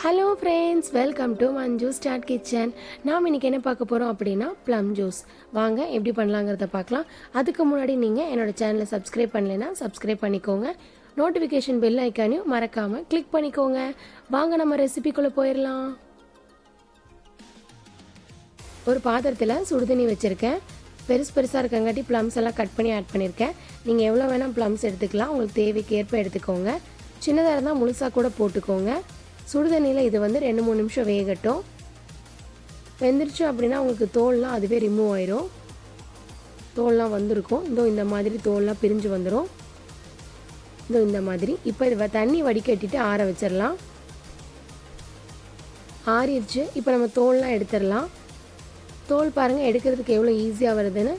Hello friends, welcome to Manju start kitchen. நாம் இன்றைக்கி என்ன பார்க்க போகிறோம் அப்படின்னா ப்ளம் ஜூஸ். வாங்க எப்படி பண்ணலாங்கிறத பார்க்கலாம். அதுக்கு முன்னாடி நீங்கள் என்னோடய சேனலை சப்ஸ்கிரைப் பண்ணலைன்னா சப்ஸ்கிரைப் பண்ணிக்கோங்க. நோட்டிஃபிகேஷன் பெல் ஐக்கானையும் மறக்காமல் கிளிக் பண்ணிக்கோங்க. வாங்க நம்ம ரெசிபிக்குள்ளே போயிடலாம். ஒரு பாத்திரத்தில் சுடுதண்ணி வச்சுருக்கேன். பெருசாக இருக்கங்காட்டி ப்ளம்ஸ் எல்லாம் கட் பண்ணி ஆட் பண்ணியிருக்கேன். நீங்கள் எவ்வளோ வேணால் ப்ளம்ஸ் எடுத்துக்கலாம், உங்களுக்கு தேவைக்கு ஏற்ப எடுத்துக்கோங்க. சின்னதாக இருந்தால் முழுசாக கூட போட்டுக்கோங்க. சுடுதண்ணியில் இது 2-3 நிமிஷம் வேகட்டும். வெந்துருச்சு அப்படின்னா உங்களுக்கு தோல்லாம் அதுவே ரிமூவ் ஆயிரும். தோல்லாம் வந்திருக்கும். இந்த மாதிரி தோல்லாம் பிரிஞ்சு வந்துடும். இந்த மாதிரி. இப்போ இது தண்ணி வடிகட்டிட்டு ஆற வச்சிடலாம். ஆறிடுச்சு. இப்போ நம்ம தோல்லாம் எடுத்துடலாம். தோல் பாருங்கள் எடுக்கிறதுக்கு எவ்வளோ ஈஸியாக வருதுன்னு.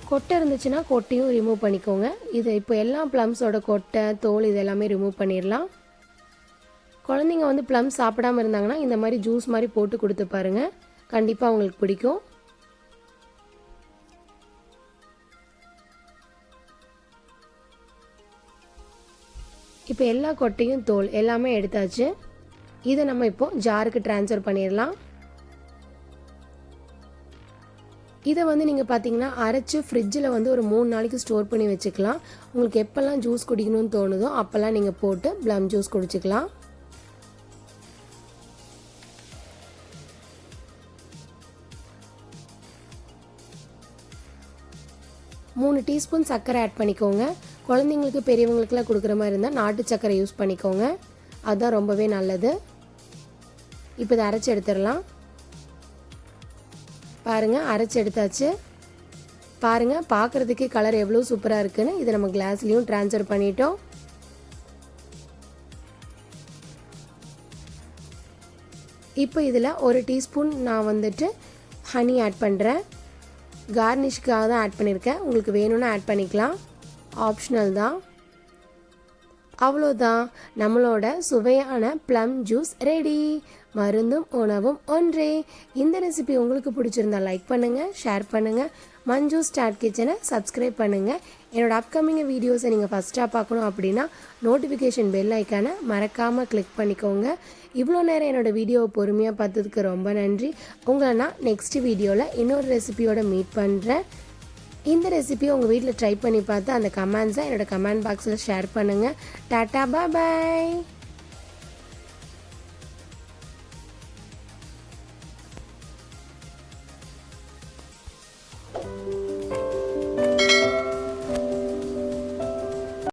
கொட்டை இருந்துச்சுன்னா கொட்டையும் ரிமூவ் பண்ணிக்கோங்க. இது இப்போ எல்லா ப்ளம்ஸோட கொட்டை தோல் இது எல்லாமே ரிமூவ் பண்ணிடலாம். குழந்தைங்க ப்ளம்ஸ் சாப்பிடாமல் இருந்தாங்கன்னா இந்த மாதிரி ஜூஸ் மாதிரி போட்டு கொடுத்து பாருங்கள், கண்டிப்பாக அவங்களுக்கு பிடிக்கும். இப்போ எல்லா கொட்டையும் தோல் எல்லாமே எடுத்தாச்சு. இதை நம்ம இப்போ ஜாருக்கு ட்ரான்ஸ்ஃபர் பண்ணிடலாம். இதை நீங்கள் பார்த்தீங்கன்னா அரைச்சி ஃப்ரிட்ஜில் ஒரு 3 நாளைக்கு ஸ்டோர் பண்ணி வச்சுக்கலாம். உங்களுக்கு எப்போல்லாம் ஜூஸ் குடிக்கணும்னு தோணுதோ அப்போல்லாம் நீங்கள் போட்டு ப்ளம் ஜூஸ் குடிச்சிக்கலாம். மூணு டீஸ்பூன் சர்க்கரை ஆட் பண்ணிக்கோங்க. குழந்தைங்களுக்கு பெரியவங்களுக்குலாம் கொடுக்குற மாதிரி இருந்தால் நாட்டு சர்க்கரை யூஸ் பண்ணிக்கோங்க, அதுதான் ரொம்பவே நல்லது. இப்போ இதை அரைச்சி எடுத்துடலாம். பாருங்கள் அரைச்சி எடுத்தாச்சு. பாருங்கள் பார்க்குறதுக்கே கலர் எவ்வளோ சூப்பராக இருக்குன்னு. இதை நம்ம கிளாஸ்லேயும் ட்ரான்ஸ்ஃபர் பண்ணிட்டோம். இப்போ இதில் 1 டீஸ்பூன் நான் ஹனி ஆட் பண்ணுறேன். கார்னிஷ்க்காக தான் ஆட் பண்ணியிருக்கேன். உங்களுக்கு வேணும்னா ஆட் பண்ணிக்கலாம், ஆப்ஷனல் தான். அவ்வளோதான், நம்மளோட சுவையான ப்ளம் ஜூஸ் ரெடி. மருந்தும் உணவும் ஒன்றே. இந்த ரெசிபி உங்களுக்கு பிடிச்சிருந்தா லைக் பண்ணுங்கள், ஷேர் பண்ணுங்கள். மஞ்சு ஸ்டார்ட் கிச்சனை சப்ஸ்கிரைப் பண்ணுங்கள். என்னோடய அப்கமிங் வீடியோஸை நீங்கள் ஃபஸ்ட்டாக பார்க்கணும் அப்படின்னா நோட்டிஃபிகேஷன் பெல் ஐக்கானை மறக்காமல் கிளிக் பண்ணிக்கோங்க. இவ்வளோ நேரம் என்னோடய வீடியோவை பொறுமையாக பார்த்ததுக்கு ரொம்ப நன்றி. உங்களை நான் நெக்ஸ்ட் வீடியோவில் இன்னொரு ரெசிபியோட மீட் பண்ணுறேன். இந்த ரெசிபியை உங்கள் வீட்டில் ட்ரை பண்ணி பார்த்து அந்த கமெண்ட்ஸை என்னோடய கமெண்ட் பாக்ஸில் ஷேர் பண்ணுங்கள். டாட்டா, பாய் பாய்.